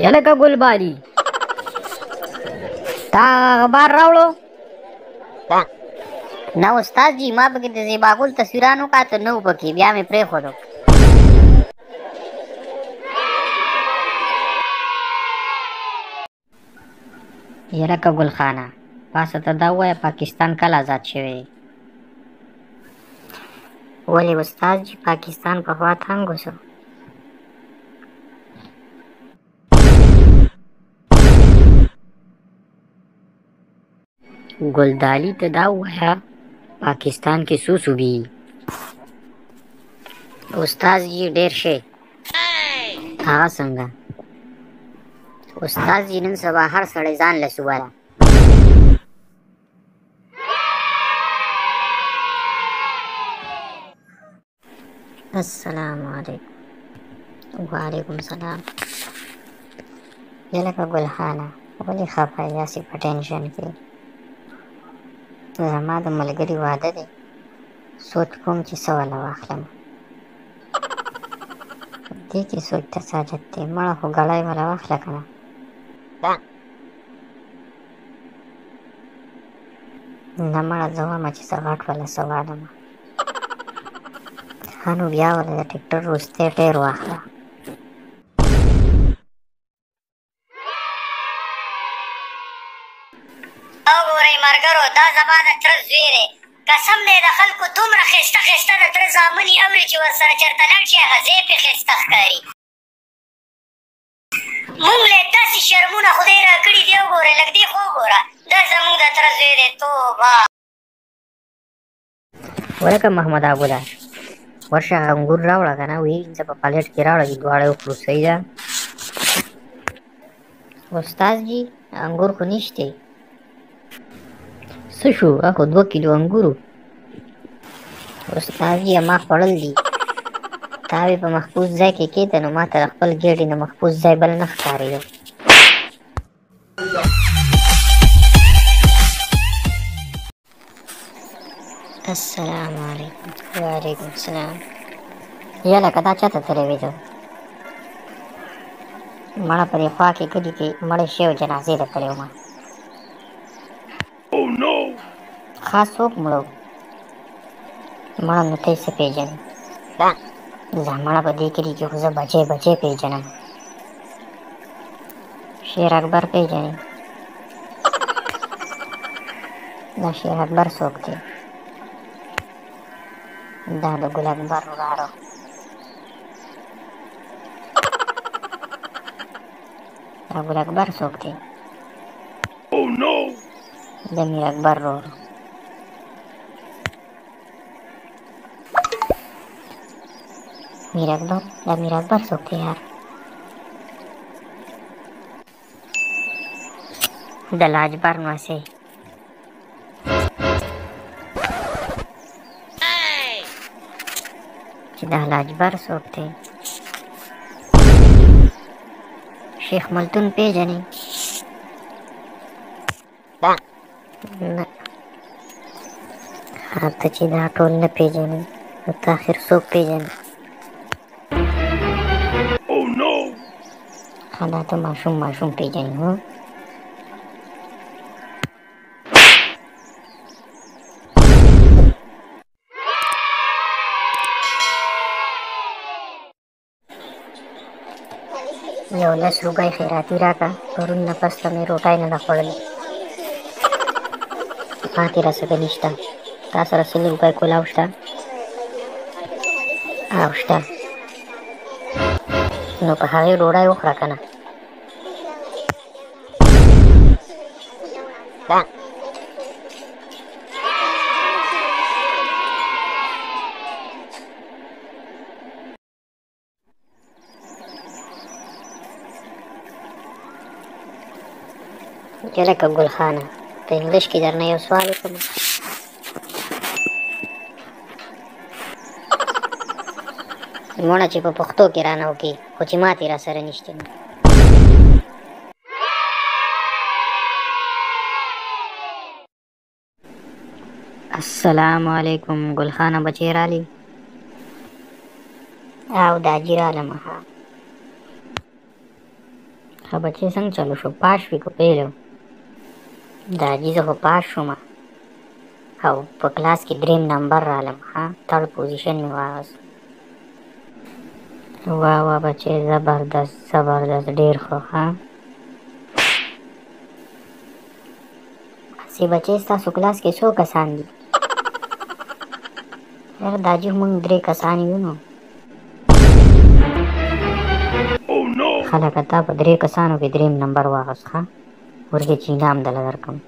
یلکه ګلباري تا اخبار راوړو؟ نه استاد جي، ما پکې د زیباګل تصویرانو کاته نه و پکې، بیا مې پرېښودو. یلکه ګل خانه پاسه ته دا ووایه پاکستان کله آزاد شوی؟ ولې استاد جي پاکستان پخوا تنګ وسو. ګلدالي ته دا ووایه پاکستان کې څو صوبې دي؟ استاد جي ډېر ښه. هغه څنګه؟ استاد جي نن سبا هر سړی ځان له صوبه ده. السلام علیکم. وعلیکم سلام. یلکه ګل خانه ولې خفه یې داسې په ټینشن کې؟ زما د ملګري واده دی، سوچ کوم چې څه والا واخلم. دې کې سوچ ته څه حاجت دی؟ مړه خو ګړی والا واخله که نه. نه مړه زه وایم چې څه غټ والا څه والمه. ښه نو بیا والا د ټکټر وروستی ټیر واخله. وګورئ ملګرو، دا زما د تره زوی دی. قسم دی د خلکو دومره ښایسته ښایسته د تره زامن یې اوري چې ورسره چېرته لاړ شي هغه ځای پرې ښایسته ښکاري. مونږ له یې داسې شرمونه خدای راکړي دي. وګورئ لږ دې خوا وګوره، دا زمونږ د تره زوی دی. توبه. ولکه محمد ابوله ورشه انګور راوړه که نه، ویې وینځه په پلیټ کې راوړه چې دواړه وخورو. صحیح ده استاد جي؟ انګور خو نشته. څه شو؟ اخو 2 کیلو انګورو. استاد جي ما خوړل دي. تا وې په محفوظ ځای کې کېته، نو ما ته د خپل ګېډې نه محفوظ ځای بل نه ښکارېدو. السلام علیکم. وعلیکم السلام. یلکه دا چاته تللی وې ته؟ مړه په دې خوا کې کلي کې مړی شوی جنازې ته تللی وم. خاص څوک مړه و؟ مړه نو ته یې څه پېژنې؟ زه مړه په دې کلي کې خو زه بچی بچی پېژنم. شیر اکبر پېژنې؟ دا شیر اکبر څوک دی؟ دا د ګل اکبر وراره. دا ګل اکبر څوک دی؟ د میر اکبر ورور. میر اکبر؟ دا میر اکبر څوک دی یار؟ د لاجبر نوسی. چې دا لاجبر څوک دی؟ شیخ ملتون پېژنې؟ نه. ته چې دا ټول نه پېژنې نو ته آخر څوک پېژنې؟ ښه دا ته ماشوم ماشوم پېژنې هو؟ یو 10 روپۍ خیراتي راکړه، پرون نه پس ته مې روټۍ نه ده خوړلې، پاتې راسره نشته. تا سره 100 روپۍ کولاو شته؟ او شته، نو په هغې ډوډۍ وخوره که نه. یلکه ګل خانه په انګلیش کې درنه یو سوال وکړم. مړه چې په پښتو کې رانه وکړي، خو چې ماتې را سره نشته. السلام علیکم. ګل خانه بچی رالی؟ او دا جي رالمه. ها ښه بچې څنګه چلو شو پاس شوې که فیل و دا حاجي زه خو پاس شومه او په کلاس کې 3 نمبر رالم ها 3rd پوزیشن مې واخیست واه واه بچې زبردست زبردست ډېر ښه ها هسې بچې ستاسو کلاس کې څو کسان دي یاره دا حاجي موږ 3 کسان یو نو ښه لکه تا په 3 کسانو کې 3 نمبر واخیست ښه ورځې چې انعام دله درکړم